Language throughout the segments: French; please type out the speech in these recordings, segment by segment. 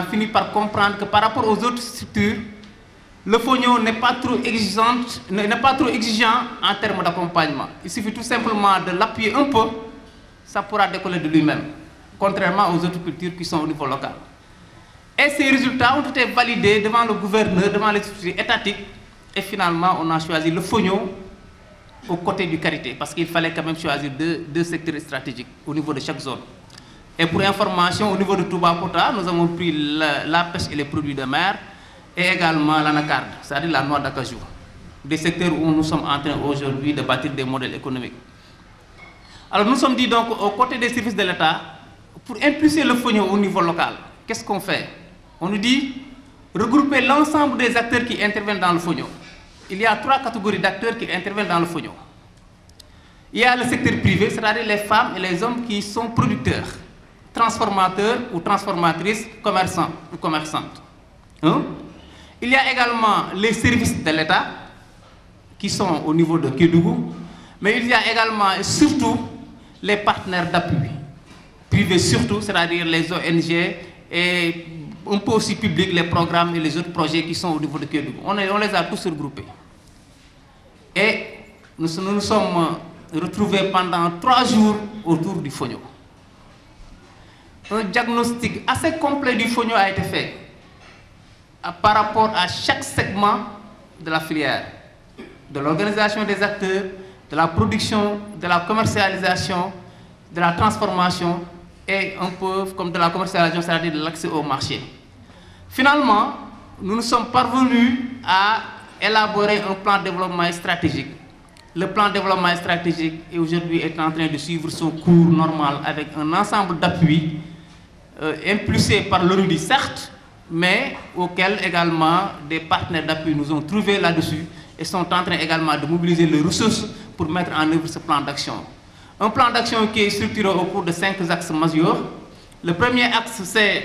a fini par comprendre que par rapport aux autres structures, le Fogno n'est pas trop exigeant en termes d'accompagnement. Il suffit tout simplement de l'appuyer un peu, ça pourra décoller de lui-même, contrairement aux autres cultures qui sont au niveau local. Et ces résultats ont été validés devant le gouverneur, devant les structures étatiques, et finalement on a choisi le Fogno aux côtés du Karité, parce qu'il fallait quand même choisir deux secteurs stratégiques au niveau de chaque zone. Et pour information, au niveau de Toubacouta, nous avons pris la pêche et les produits de mer, et également l'anacarde, c'est-à-dire la noix d'acajou, des secteurs où nous sommes en train aujourd'hui de bâtir des modèles économiques. Alors nous sommes dit donc aux côtés des services de l'État, pour impulser le Fogno au niveau local, qu'est-ce qu'on fait? On nous dit regrouper l'ensemble des acteurs qui interviennent dans le Fogno. Il y a 3 catégories d'acteurs qui interviennent dans le Fogno. Il y a le secteur privé, c'est-à-dire les femmes et les hommes qui sont producteurs, transformateurs ou transformatrices, commerçants ou commerçantes. Il y a également les services de l'État qui sont au niveau de Kédougou, mais il y a également et surtout les partenaires d'appui, privés surtout, c'est-à-dire les ONG et un peu aussi public, les programmes et les autres projets qui sont au niveau de Kédougou. On les a tous regroupés. Et nous nous sommes retrouvés pendant 3 jours autour du Fogno. Un diagnostic assez complet du Fogno a été fait par rapport à chaque segment de la filière, de l'organisation des acteurs, de la production, de la commercialisation, de la transformation et un peu comme de la commercialisation, c'est-à-dire de l'accès au marché. Finalement, nous nous sommes parvenus à élaborer un plan de développement stratégique. Le plan de développement stratégique aujourd'hui est en train de suivre son cours normal avec un ensemble d'appuis impulsés par l'ONUDI, certes, mais auxquels également des partenaires d'appui nous ont trouvé là-dessus et sont en train également de mobiliser les ressources pour mettre en œuvre ce plan d'action. Un plan d'action qui est structuré au cours de 5 axes majeurs. Le premier axe, c'est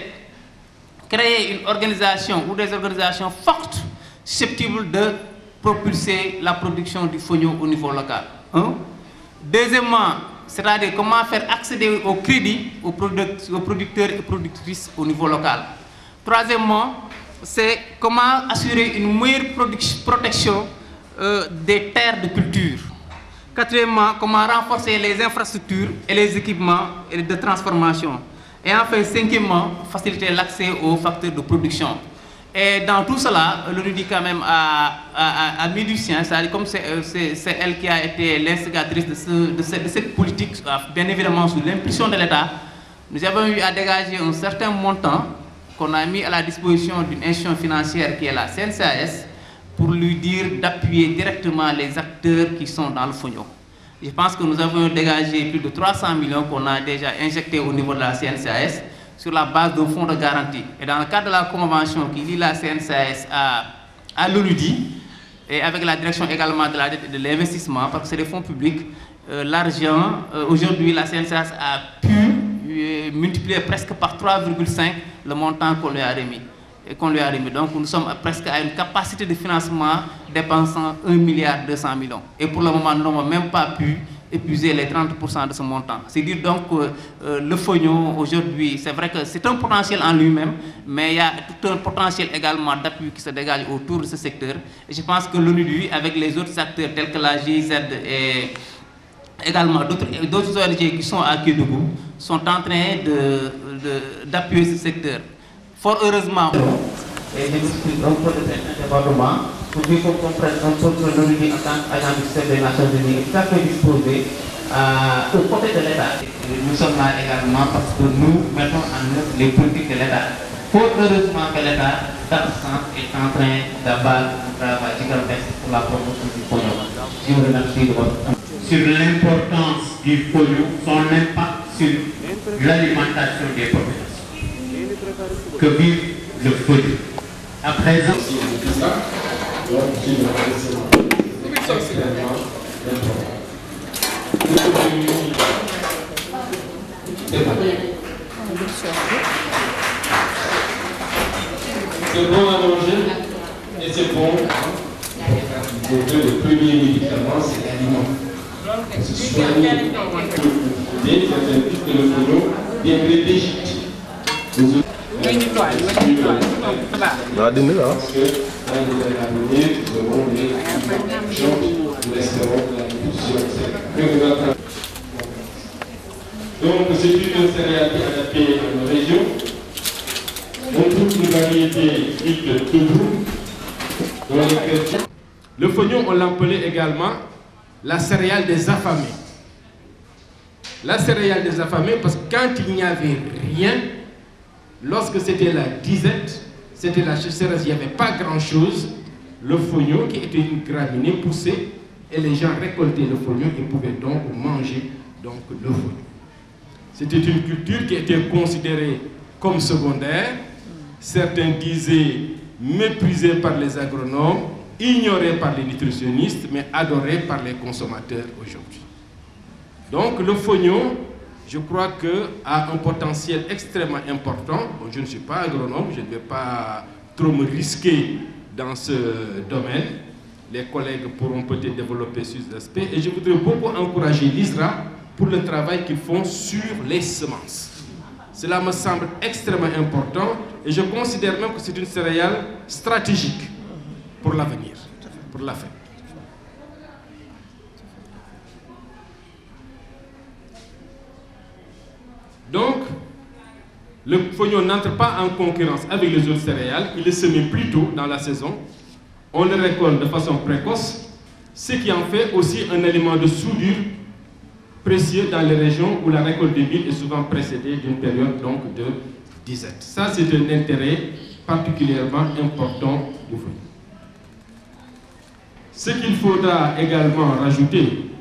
créer une organisation ou des organisations fortes susceptibles de propulser la production du Fogno au niveau local. Deuxièmement, c'est-à-dire comment faire accéder au crédit aux producteurs et productrices au niveau local. Troisièmement, c'est comment assurer une meilleure protection des terres de culture. Quatrièmement, comment renforcer les infrastructures et les équipements de transformation. Et enfin, cinquièmement, faciliter l'accès aux facteurs de production. Et dans tout cela, l'ONUDI quand même a mis du sien, c'est-à-dire comme c'est elle qui a été l'instigatrice de cette politique, bien évidemment sous l'impulsion de l'État, nous avons eu à dégager un certain montant qu'on a mis à la disposition d'une institution financière qui est la CNCAS pour lui dire d'appuyer directement les acteurs qui sont dans le Fogno. Je pense que nous avons dégagé plus de 300 millions qu'on a déjà injectés au niveau de la CNCAS sur la base d'un fonds de garantie. Et dans le cadre de la convention qui lie la CNCAS à l'ONUDI, et avec la direction également de la dette et de l'investissement, parce que c'est des fonds publics, l'argent, aujourd'hui la CNCAS a pu multiplier presque par 3,5 le montant qu'on lui a remis. Donc nous sommes presque à une capacité de financement dépensant 1,2 milliard. Et pour le moment, nous n'avons même pas pu épuiser les 30% de ce montant. C'est dire donc que le Fogno aujourd'hui, c'est vrai que c'est un potentiel en lui-même, mais il y a tout un potentiel également d'appui qui se dégage autour de ce secteur. Et je pense que l'ONUDI, avec les autres acteurs tels que la GIZ et également d'autres ONG qui sont à Kédougou, sont en train d'appuyer ce secteur. Fort heureusement, et je m'explique un peu de cet département pour qu'on comprenne un peu que l'ONUDI en tant qu'agent du système des Nations Unies est tout à fait disposé aux côtés de l'État. Nous sommes là également parce que nous mettons en œuvre les politiques de l'État. Fort heureusement que l'État est en train d'abattre un travail gigantesque pour la promotion du Fogno. Je vous remercie de votre attention. Sur l'importance du Fogno, son impact sur l'alimentation des populations. Que vive le Fogno. À présent, c'est bon à manger et c'est bon. Donc le premier médicament, c'est l'aliment. Se soigner. Et le Fogno vient d'Égypte. Donc c'est une céréale adaptée à nos régions. On trouve une variété dite de toubou dans lesquelles... Le fognon, on l'appelait également la céréale des affamés. La céréale des affamés parce que quand il n'y avait rien, lorsque c'était la disette, c'était la sécheresse, il n'y avait pas grand-chose, le fognon qui était une graminée poussait et les gens récoltaient le fognon et pouvaient donc manger donc, le fognon. C'était une culture qui était considérée comme secondaire. Certains disaient méprisée par les agronomes, ignorée par les nutritionnistes, mais adorée par les consommateurs aujourd'hui. Donc le fognon, je crois a un potentiel extrêmement important. Bon, je ne suis pas agronome, je ne vais pas trop me risquer dans ce domaine. Les collègues pourront peut-être développer sur cet aspect. Et je voudrais beaucoup encourager l'ISRA pour le travail qu'ils font sur les semences. Cela me semble extrêmement important et je considère même que c'est une céréale stratégique pour l'avenir, pour l'Afrique. Donc, le fognon n'entre pas en concurrence avec les autres céréales, il est semé plus tôt dans la saison, on le récolte de façon précoce, ce qui en fait aussi un élément de soudure précieux dans les régions où la récolte de mil est souvent précédée d'une période donc de disette. Ça, c'est un intérêt particulièrement important du fognon. Ce qu'il faudra également rajouter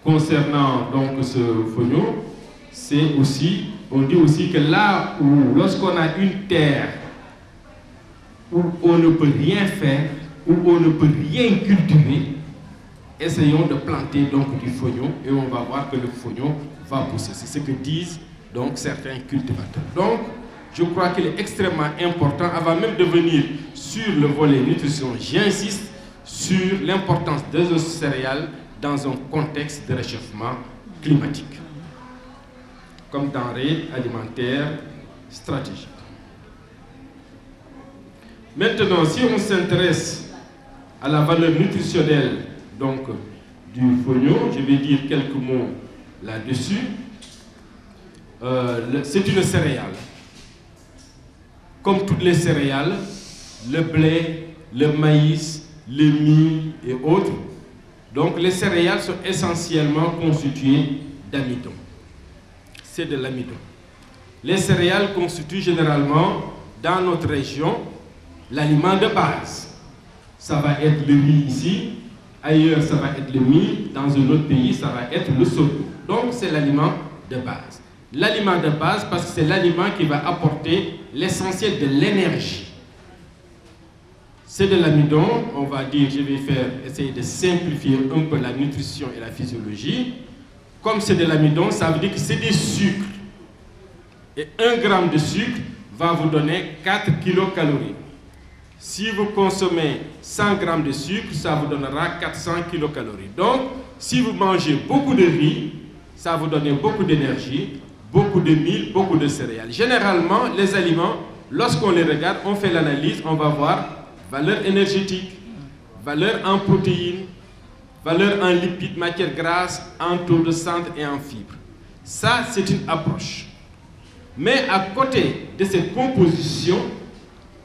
concernant donc ce fognon, c'est aussi, on dit aussi que là où, lorsqu'on a une terre où on ne peut rien faire, où on ne peut rien cultiver, essayons de planter donc du fognon et on va voir que le fognon va pousser. C'est ce que disent donc certains cultivateurs. Donc, je crois qu'il est extrêmement important, avant même de venir sur le volet nutrition, j'insiste sur l'importance des céréales dans un contexte de réchauffement climatique, comme denrée alimentaire stratégique. Maintenant, si on s'intéresse à la valeur nutritionnelle donc, du fognon, je vais dire quelques mots là-dessus. C'est une céréale. Comme toutes les céréales, le blé, le maïs, le mil et autres. Donc les céréales sont essentiellement constituées d'amidon. C'est de l'amidon. Les céréales constituent généralement, dans notre région, l'aliment de base. Ça va être le riz ici, ailleurs ça va être le mil, dans un autre pays ça va être le sorgho. Donc c'est l'aliment de base. L'aliment de base parce que c'est l'aliment qui va apporter l'essentiel de l'énergie. C'est de l'amidon, on va dire, je vais essayer de simplifier un peu la nutrition et la physiologie. Comme c'est de l'amidon, ça veut dire que c'est des sucres. Et 1 gramme de sucre va vous donner 4 kilocalories. Si vous consommez 100 grammes de sucre, ça vous donnera 400 kilocalories. Donc, si vous mangez beaucoup de riz, ça va vous donner beaucoup d'énergie, beaucoup de mil, beaucoup de céréales. Généralement, les aliments, lorsqu'on les regarde, on fait l'analyse, on va voir valeur énergétique, valeur en protéines, valeur en lipides, matières grasses, en taux de centre et en fibres. Ça, c'est une approche. Mais à côté de cette composition,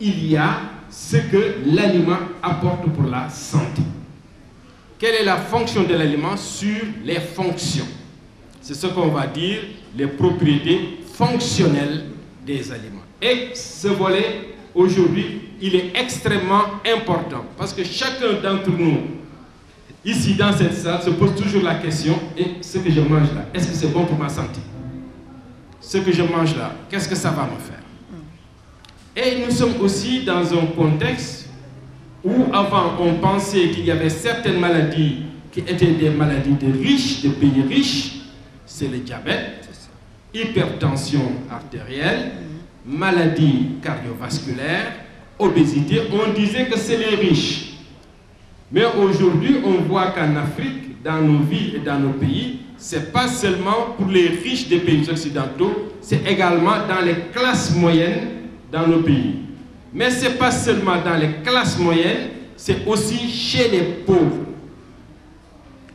il y a ce que l'aliment apporte pour la santé. Quelle est la fonction de l'aliment sur les fonctions? C'est ce qu'on va dire les propriétés fonctionnelles des aliments. Et ce volet, aujourd'hui, il est extrêmement important parce que chacun d'entre nous, ici dans cette salle, se pose toujours la question, et ce que je mange là, est-ce que c'est bon pour ma santé? Ce que je mange là, qu'est-ce que ça va me faire? Et nous sommes aussi dans un contexte où avant on pensait qu'il y avait certaines maladies qui étaient des maladies de riches, de pays riches. C'est le diabète, hypertension artérielle, maladie cardiovasculaire, obésité. On disait que c'est les riches. Mais aujourd'hui, on voit qu'en Afrique, dans nos villes et dans nos pays, ce n'est pas seulement pour les riches des pays occidentaux, c'est également dans les classes moyennes dans nos pays. Mais ce n'est pas seulement dans les classes moyennes, c'est aussi chez les pauvres.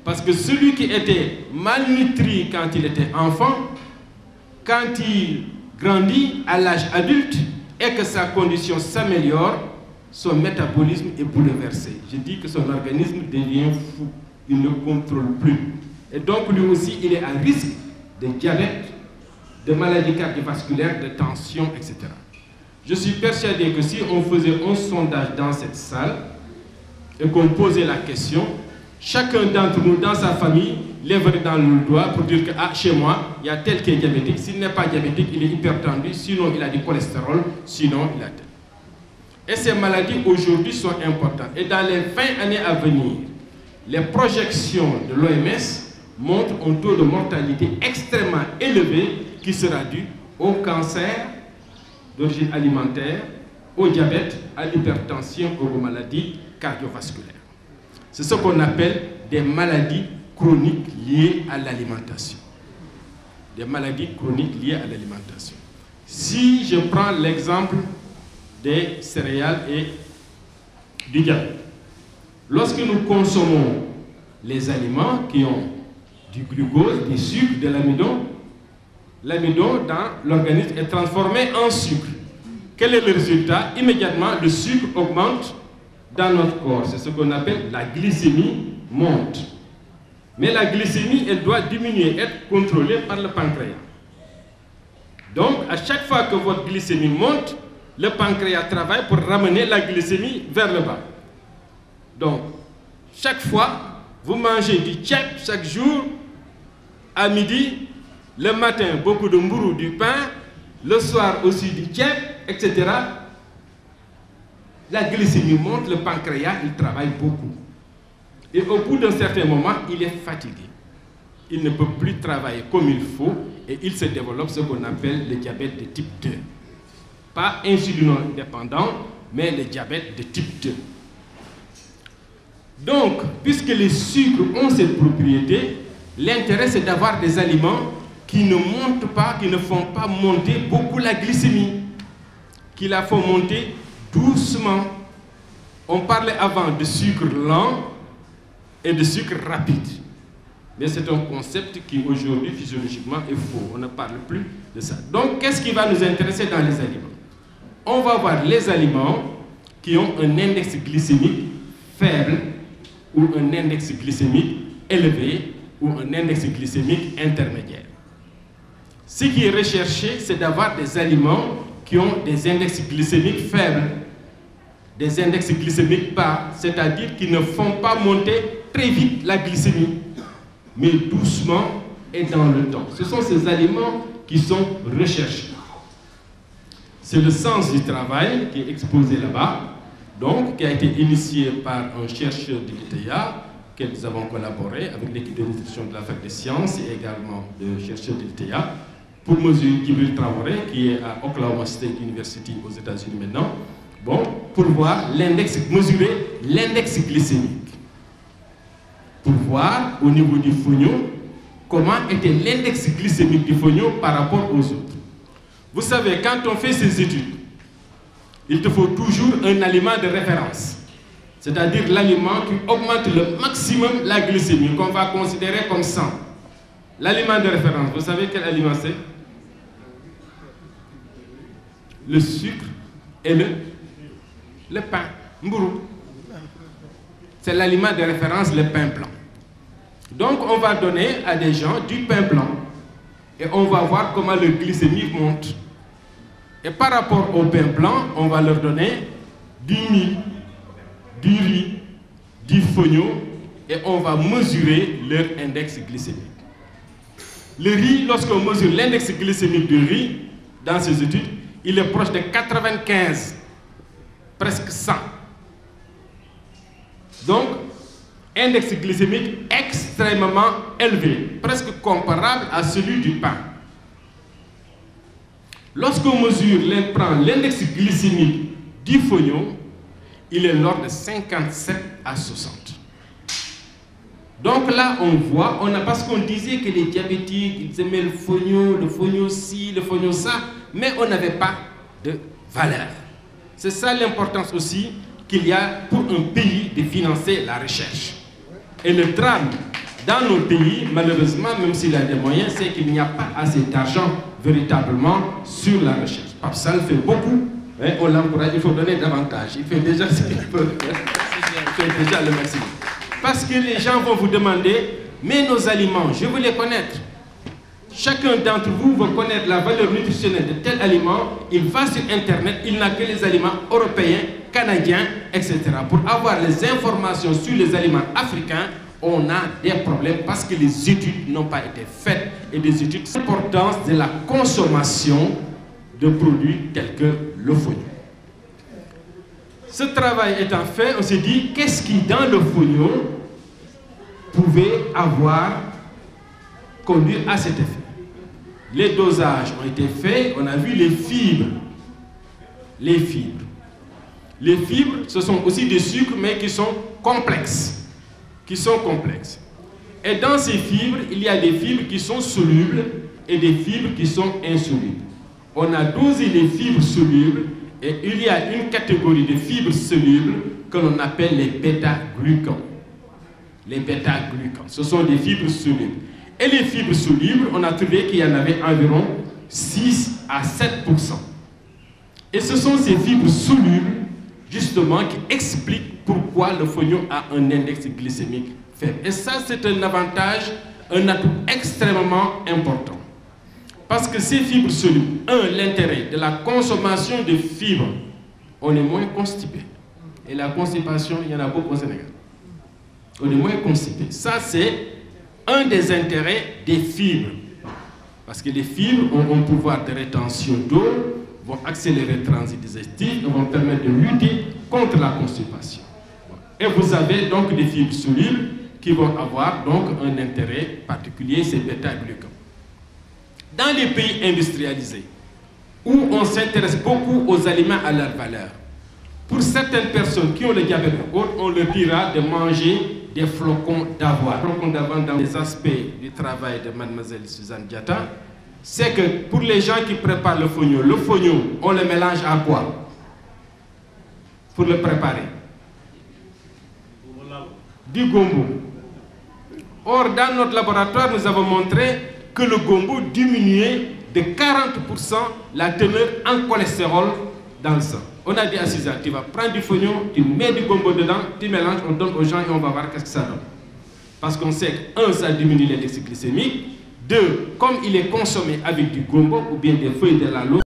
Parce que celui qui était malnutri quand il était enfant, quand il grandit à l'âge adulte et que sa condition s'améliore, son métabolisme est bouleversé. Je dis que son organisme devient fou, il ne contrôle plus. Et donc lui aussi, il est à risque de diabète, de maladies cardiovasculaires, de tension, etc. Je suis persuadé que si on faisait un sondage dans cette salle et qu'on posait la question, chacun d'entre nous, dans sa famille, lèverait dans le doigt pour dire que ah, chez moi, il y a tel qui est diabétique. S'il n'est pas diabétique, il est hypertendu, sinon il a du cholestérol, sinon il a tel. Et ces maladies aujourd'hui sont importantes. Et dans les 20 années à venir, les projections de l'OMS montrent un taux de mortalité extrêmement élevé qui sera dû au cancer d'origine alimentaire, au diabète, à l'hypertension, aux maladies cardiovasculaires. C'est ce qu'on appelle des maladies chroniques liées à l'alimentation. Des maladies chroniques liées à l'alimentation. Si je prends l'exemple des céréales et du diabète, lorsque nous consommons les aliments qui ont du glucose, du sucre, de l'amidon, l'amidon dans l'organisme est transformé en sucre. Quel est le résultat? Immédiatement, le sucre augmente dans notre corps. C'est ce qu'on appelle la glycémie monte. Mais la glycémie, elle doit diminuer, être contrôlée par le pancréas. Donc, à chaque fois que votre glycémie monte, le pancréas travaille pour ramener la glycémie vers le bas. Donc, chaque fois, vous mangez du tchèp chaque jour, à midi, le matin, beaucoup de mbourou, du pain, le soir aussi du tchèp, etc. La glycémie monte, le pancréas, il travaille beaucoup. Et au bout d'un certain moment, il est fatigué. Il ne peut plus travailler comme il faut et il se développe ce qu'on appelle le diabète de type 2. Pas insulino-dépendant, mais le diabète de type 2. Donc, puisque les sucres ont cette propriété, l'intérêt c'est d'avoir des aliments qui ne montent pas, qui ne font pas monter beaucoup la glycémie, qui la font monter doucement. On parlait avant de sucre lent et de sucre rapide. Mais c'est un concept qui aujourd'hui physiologiquement est faux. On ne parle plus de ça. Donc qu'est-ce qui va nous intéresser dans les aliments? On va voir les aliments qui ont un index glycémique faible ou un index glycémique élevé ou un index glycémique intermédiaire. Ce qui est recherché, c'est d'avoir des aliments qui ont des index glycémiques faibles, des index glycémiques bas, c'est-à-dire qui ne font pas monter très vite la glycémie, mais doucement et dans le temps. Ce sont ces aliments qui sont recherchés. C'est le sens du travail qui est exposé là-bas, donc qui a été initié par un chercheur de l'ITEA, que nous avons collaboré avec l'équipe de nutrition de la fac des sciences et également de chercheurs de l'ITEA, pour mesurer Djibril Traoré, qui est à Oklahoma State University aux États-Unis maintenant, bon, pour voir l'index, mesurer l'index glycémique. Pour voir au niveau du fognon comment était l'index glycémique du fognon par rapport aux autres. Vous savez, quand on fait ces études, il te faut toujours un aliment de référence, c'est-à-dire l'aliment qui augmente le maximum la glycémie, qu'on va considérer comme 100. L'aliment de référence, vous savez quel aliment c'est? Le sucre et le pain, mbourou. C'est l'aliment de référence, le pain blanc. Donc on va donner à des gens du pain blanc et on va voir comment le glycémie monte. Et par rapport au pain blanc, on va leur donner du mil, du riz, du fognon et on va mesurer leur index glycémique. Le riz, lorsqu'on mesure l'index glycémique du riz dans ces études, il est proche de 95, presque 100. Donc, index glycémique extrêmement élevé, presque comparable à celui du pain. Lorsqu'on mesure, prend l'index glycémique du fognon, il est l'ordre de 57 à 60. Donc là, on voit, parce qu'on disait que les diabétiques, ils aimaient le fognon ci, le fognon ça, mais on n'avait pas de valeur. C'est ça l'importance aussi qu'il y a pour un pays de financer la recherche. Et le drame dans nos pays, malheureusement, même s'il y a des moyens, c'est qu'il n'y a pas assez d'argent véritablement sur la recherche. Pape Sall fait beaucoup, hein, on l'encourage, il faut donner davantage. Il fait déjà ce qu'il peut. Il fait déjà le maximum. Parce que les gens vont vous demander, mais nos aliments, je veux les connaître. Chacun d'entre vous va connaître la valeur nutritionnelle de tel aliment. Il va sur Internet, il n'a que les aliments européens, canadiens, etc. Pour avoir les informations sur les aliments africains, on a des problèmes parce que les études n'ont pas été faites et des études sur l'importance de la consommation de produits tels que le fognon. Ce travail étant fait, on s'est dit qu'est-ce qui dans le fognon pouvait avoir conduit à cet effet. Les dosages ont été faits, on a vu les fibres. Les fibres. Les fibres, ce sont aussi des sucres, mais qui sont complexes. Et dans ces fibres, il y a des fibres qui sont solubles et des fibres qui sont insolubles. On a dosé les fibres solubles et il y a une catégorie de fibres solubles que l'on appelle les bêta-glucans. Les bêta-glucans, ce sont des fibres solubles. Et les fibres solubles, on a trouvé qu'il y en avait environ 6 à 7%. Et ce sont ces fibres solubles, justement, qui expliquent pourquoi le fognon a un index glycémique faible. Et ça, c'est un avantage, un atout extrêmement important. Parce que ces fibres solubles, l'intérêt de la consommation de fibres, on est moins constipé. Et la constipation, il y en a beaucoup au Sénégal. On est moins constipé. Ça, c'est un des intérêts des fibres. Parce que les fibres ont un pouvoir de rétention d'eau, vont accélérer le transit digestif et vont permettre de lutter contre la constipation. Et vous avez donc des fibres solubles qui vont avoir donc un intérêt particulier, c'est bêta-glucans. Dans les pays industrialisés, où on s'intéresse beaucoup aux aliments à leur valeur, pour certaines personnes qui ont le diabète ou autre, on leur dira de manger des flocons d'avoine. Les flocons d'avoine, dans les aspects du travail de mademoiselle Suzanne Diatta, c'est que pour les gens qui préparent le fognon, on le mélange à quoi? Pour le préparer? Du gombo. Or, dans notre laboratoire, nous avons montré que le gombo diminuait de 40% la teneur en cholestérol dans le sang. On a dit à Suzanne, tu vas prendre du fognon, tu mets du gombo dedans, tu mélanges, on donne aux gens et on va voir qu'est-ce que ça donne. Parce qu'on sait que, 1, ça diminue l'index glycémique, 2, comme il est consommé avec du gombo ou bien des feuilles de la loutre,